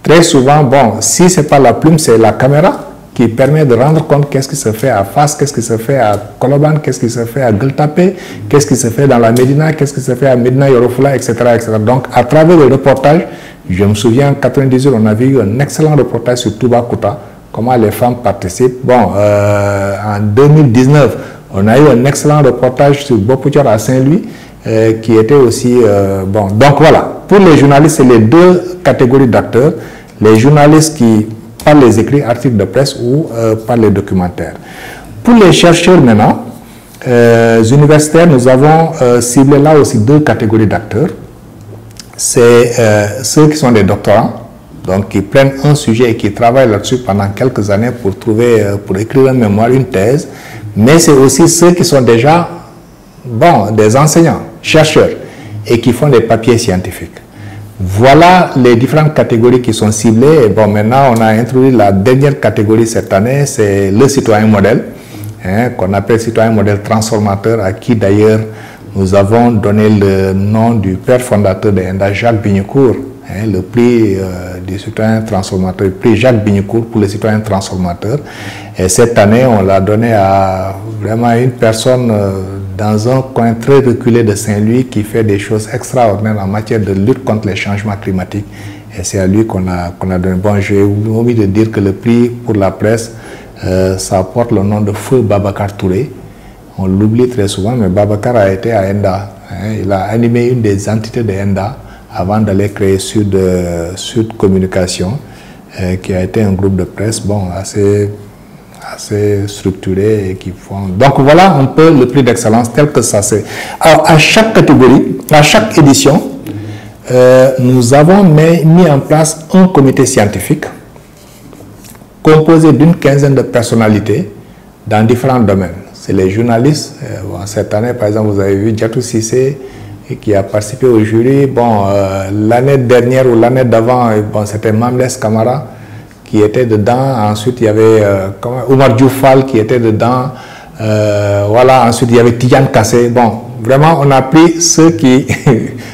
Speaker 1: Très souvent, bon, si ce n'est pas la plume, c'est la caméra qui permet de rendre compte qu'est-ce qui se fait à Fass, qu'est-ce qui se fait à Colobane, qu'est-ce qui se fait à Gueltapé, qu'est-ce qui se fait dans la Médina, qu'est-ce qui se fait à Médina Yoro-Fula, etc., etc. Donc, à travers les reportages, je me souviens, en 1998, on avait eu un excellent reportage sur Toubacouta, comment les femmes participent. Bon, en 2019, on a eu un excellent reportage sur Bopoudior à Saint-Louis, qui était aussi bon. Donc voilà, pour les journalistes, c'est les deux catégories d'acteurs. Les journalistes qui par les écrits, articles de presse ou par les documentaires. Pour les chercheurs maintenant, universitaires, nous avons ciblé là aussi deux catégories d'acteurs. C'est ceux qui sont des doctorants, donc qui prennent un sujet et qui travaillent là-dessus pendant quelques années pour trouver, pour écrire un mémoire, une thèse. Mais c'est aussi ceux qui sont déjà, bon, des enseignants, chercheurs, et qui font des papiers scientifiques. Voilà les différentes catégories qui sont ciblées. Et bon, maintenant, on a introduit la dernière catégorie cette année, c'est le citoyen modèle, qu'on appelle citoyen modèle transformateur, à qui d'ailleurs nous avons donné le nom du père fondateur de ENDA, Jacques Bignicourt, le prix du citoyen transformateur, le prix Jacques Bignicourt pour le citoyen transformateur. Et cette année, on l'a donné à vraiment une personne dans un coin très reculé de Saint-Louis qui fait des choses extraordinaires en matière de lutte contre les changements climatiques. Et c'est à lui qu'on a donné. Bon, j'ai oublié de dire que le prix pour la presse, ça porte le nom de Feu Babacar Touré. On l'oublie très souvent, mais Babacar a été à ENDA. Il a animé une des entités de ENDA avant d'aller créer Sud Communication, qui a été un groupe de presse bon, assez structuré et qui font... Donc voilà un peu le prix d'excellence tel que ça c'est. Alors à chaque catégorie, à chaque édition, nous avons mis en place un comité scientifique composé d'une quinzaine de personnalités dans différents domaines. C'est les journalistes. Bon, cette année, par exemple, vous avez vu Diatou Cissé qui a participé au jury. Bon, l'année dernière ou l'année d'avant, bon, c'était Mamles Camara qui était dedans. Ensuite, il y avait Oumar Dioufal qui était dedans. Voilà, ensuite, il y avait Tidiane Kassé. Bon, vraiment, on a pris ceux qui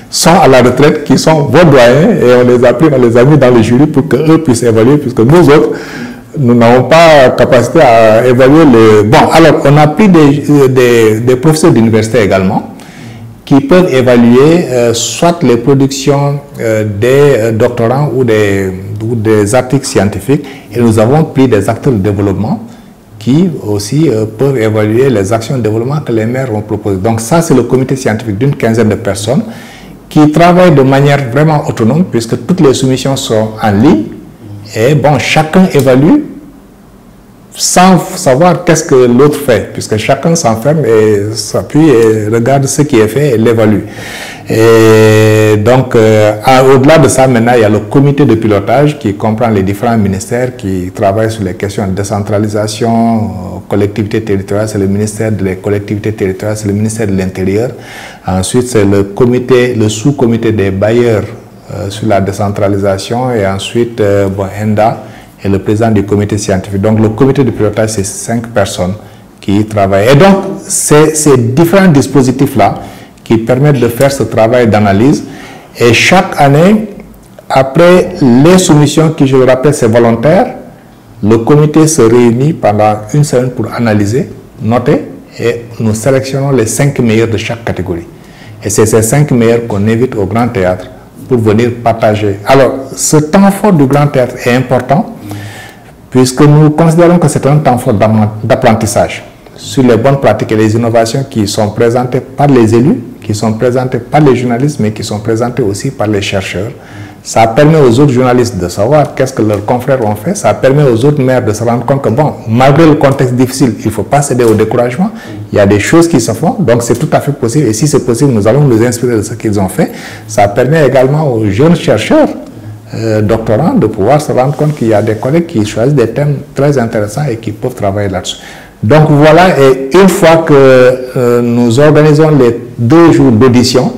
Speaker 1: sont à la retraite, qui sont vos doyens, et on les a pris, on les a mis dans le jury pour qu'eux puissent évaluer, puisque nous autres, nous n'avons pas capacité à évaluer les... Bon, alors, on a pris des professeurs d'université également, qui peuvent évaluer soit les productions des doctorants ou des articles scientifiques, et nous avons pris des acteurs de développement qui aussi peuvent évaluer les actions de développement que les maires ont proposées. Donc ça, c'est le comité scientifique d'une quinzaine de personnes qui travaillent de manière vraiment autonome, puisque toutes les soumissions sont en ligne, et bon, chacun évalue sans savoir qu'est-ce que l'autre fait, puisque chacun s'enferme et s'appuie et regarde ce qui est fait et l'évalue. Et donc, au-delà de ça, maintenant, il y a le comité de pilotage qui comprend les différents ministères qui travaillent sur les questions de décentralisation, collectivité territoriale, c'est le ministère des collectivités territoriales, c'est le ministère de l'Intérieur. Ensuite, c'est le comité, le sous-comité des bailleurs sur la décentralisation, et ensuite, bon, ENDA, et le président du comité scientifique. Donc le comité de pilotage, c'est 5 personnes qui travaillent. Et donc, c'est ces différents dispositifs-là qui permettent de faire ce travail d'analyse. Et chaque année, après les soumissions, qui, je le rappelle, c'est volontaire, le comité se réunit pendant une semaine pour analyser, noter, et nous sélectionnons les 5 meilleurs de chaque catégorie. Et c'est ces 5 meilleurs qu'on invite au Grand Théâtre pour venir partager. Alors, ce temps fort du Grand Théâtre est important puisque nous considérons que c'est un temps fort d'apprentissage sur les bonnes pratiques et les innovations qui sont présentées par les élus, qui sont présentées par les journalistes, mais qui sont présentées aussi par les chercheurs. Ça permet aux autres journalistes de savoir qu'est-ce que leurs confrères ont fait. Ça permet aux autres maires de se rendre compte que, bon, malgré le contexte difficile, il ne faut pas céder au découragement. Il y a des choses qui se font, donc c'est tout à fait possible. Et si c'est possible, nous allons nous inspirer de ce qu'ils ont fait. Ça permet également aux jeunes chercheurs, doctorants, de pouvoir se rendre compte qu'il y a des collègues qui choisissent des thèmes très intéressants et qui peuvent travailler là-dessus. Donc voilà, et une fois que nous organisons les 2 jours d'audition,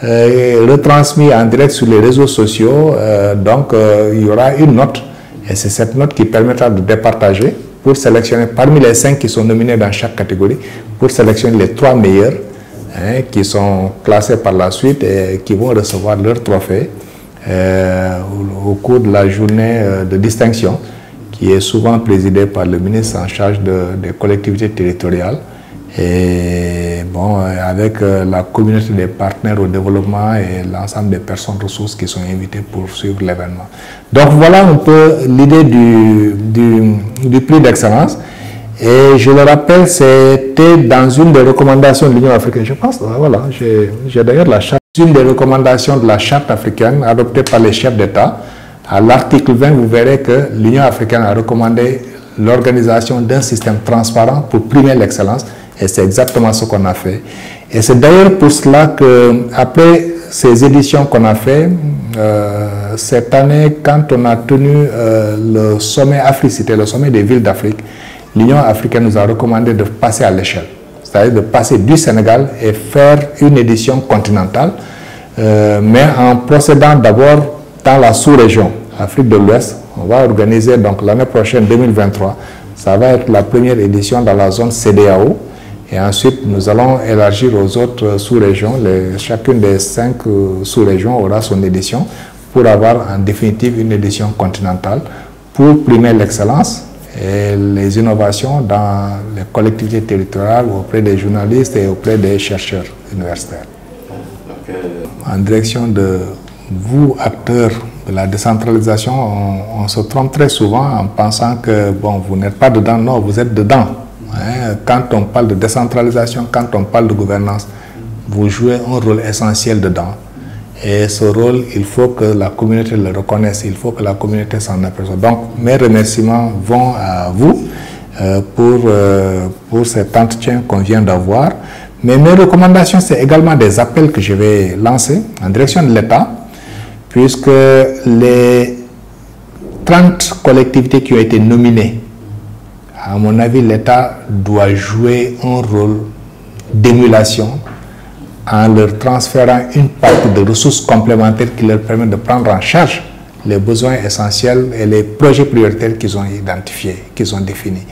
Speaker 1: retransmis en direct sur les réseaux sociaux, il y aura une note, et c'est cette note qui permettra de départager pour sélectionner parmi les 5 qui sont nominés dans chaque catégorie, pour sélectionner les 3 meilleurs qui sont classés par la suite et qui vont recevoir leur trophée au cours de la journée de distinction, qui est souvent présidée par le ministre en charge des collectivités territoriales. Et bon, avec la communauté des partenaires au développement et l'ensemble des personnes ressources qui sont invitées pour suivre l'événement. Donc voilà un peu l'idée du prix d'excellence. Et je le rappelle, c'était dans une des recommandations de l'Union africaine. Je pense, voilà, j'ai d'ailleurs la charte, une des recommandations de la charte africaine adoptée par les chefs d'État. À l'article 20, vous verrez que l'Union africaine a recommandé l'organisation d'un système transparent pour primer l'excellence. Et c'est exactement ce qu'on a fait. Et c'est d'ailleurs pour cela qu'après ces éditions qu'on a fait, cette année, quand on a tenu le sommet Africité, le sommet des villes d'Afrique, l'Union africaine nous a recommandé de passer à l'échelle. C'est-à-dire de passer du Sénégal et faire une édition continentale, mais en procédant d'abord dans la sous-région, Afrique de l'Ouest. On va organiser donc l'année prochaine, 2023, ça va être la première édition dans la zone CEDEAO. Et ensuite, nous allons élargir aux autres sous-régions. Chacune des 5 sous-régions aura son édition pour avoir en définitive une édition continentale pour primer l'excellence et les innovations dans les collectivités territoriales auprès des journalistes et auprès des chercheurs universitaires. En direction de vous, acteurs de la décentralisation, on se trompe très souvent en pensant que bon, vous n'êtes pas dedans. Non, vous êtes dedans. Quand on parle de décentralisation, quand on parle de gouvernance, vous jouez un rôle essentiel dedans. Et ce rôle, il faut que la communauté le reconnaisse, il faut que la communauté s'en aperçoive. Donc, mes remerciements vont à vous pour cet entretien qu'on vient d'avoir. Mais mes recommandations, c'est également des appels que je vais lancer en direction de l'État, puisque les 30 collectivités qui ont été nominées, à mon avis, l'État doit jouer un rôle d'émulation en leur transférant une partie de ressources complémentaires qui leur permettent de prendre en charge les besoins essentiels et les projets prioritaires qu'ils ont identifiés, qu'ils ont définis.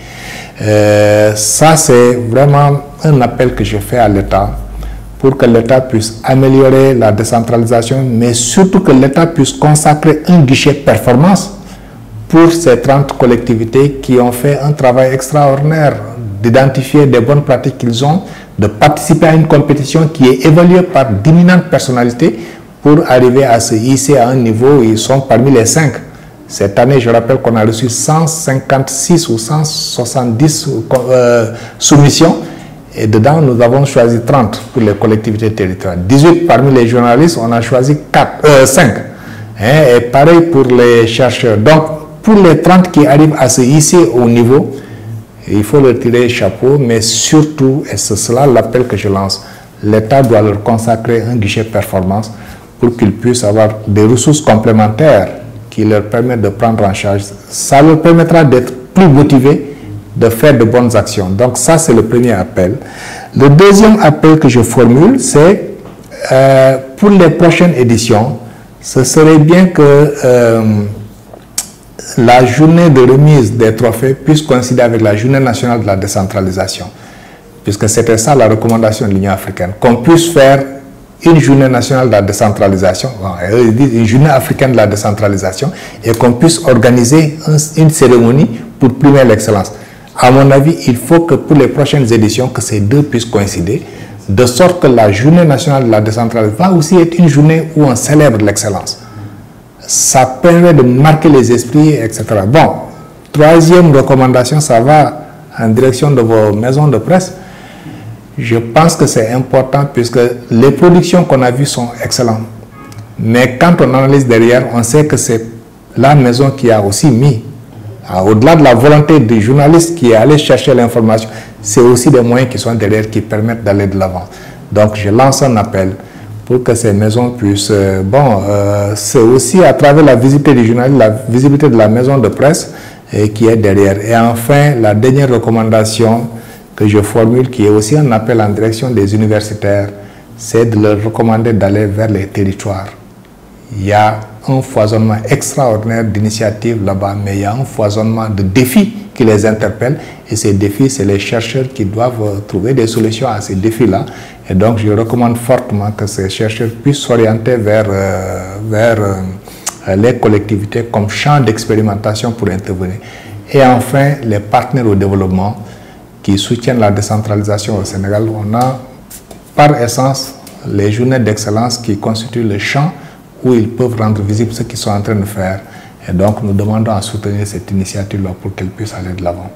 Speaker 1: Ça, c'est vraiment un appel que je fais à l'État pour que l'État puisse améliorer la décentralisation, mais surtout que l'État puisse consacrer un guichet performance pour ces 30 collectivités qui ont fait un travail extraordinaire d'identifier des bonnes pratiques qu'ils ont, de participer à une compétition qui est évaluée par d'imminentes personnalités pour arriver à se hisser à un niveau où ils sont parmi les 5. Cette année, je rappelle qu'on a reçu 156 ou 170 soumissions et dedans, nous avons choisi 30 pour les collectivités territoriales. 18 parmi les journalistes, on a choisi 5. Et pareil pour les chercheurs. Donc, pour les 30 qui arrivent à se hisser au niveau, il faut leur tirer le chapeau, mais surtout, et c'est cela l'appel que je lance, l'État doit leur consacrer un guichet performance pour qu'ils puissent avoir des ressources complémentaires qui leur permettent de prendre en charge. Ça leur permettra d'être plus motivés, de faire de bonnes actions. Donc ça, c'est le premier appel. Le deuxième appel que je formule, c'est pour les prochaines éditions, ce serait bien que la journée de remise des trophées puisse coïncider avec la journée nationale de la décentralisation, puisque c'était ça la recommandation de l'Union africaine, qu'on puisse faire une journée nationale de la décentralisation, une journée africaine de la décentralisation, et qu'on puisse organiser une cérémonie pour primer l'excellence. À mon avis, il faut que pour les prochaines éditions, que ces deux puissent coïncider. De sorte que la journée nationale de la décentralisation va aussi être une journée où on célèbre l'excellence. Ça permet de marquer les esprits, etc. Bon, troisième recommandation, ça va en direction de vos maisons de presse. Je pense que c'est important puisque les productions qu'on a vues sont excellentes. Mais quand on analyse derrière, on sait que c'est la maison qui a aussi mis, au-delà de la volonté du journaliste qui est allé chercher l'information, c'est aussi des moyens qui sont derrière qui permettent d'aller de l'avant. Donc je lance un appel pour que ces maisons puissent... c'est aussi à travers la visibilité du journaliste, la visibilité de la maison de presse qui est derrière. Et enfin, la dernière recommandation que je formule, qui est aussi un appel en direction des universitaires, c'est de leur recommander d'aller vers les territoires. Il y a un foisonnement extraordinaire d'initiatives là-bas, mais il y a un foisonnement de défis qui les interpellent. Et ces défis, c'est les chercheurs qui doivent trouver des solutions à ces défis-là. Et donc, je recommande fortement que ces chercheurs puissent s'orienter vers les collectivités comme champ d'expérimentation pour intervenir. Et enfin, les partenaires au développement qui soutiennent la décentralisation au Sénégal. On a par essence les journées d'excellence qui constituent le champ où ils peuvent rendre visible ce qu'ils sont en train de faire. Et donc, nous demandons à soutenir cette initiative-là pour qu'elle puisse aller de l'avant.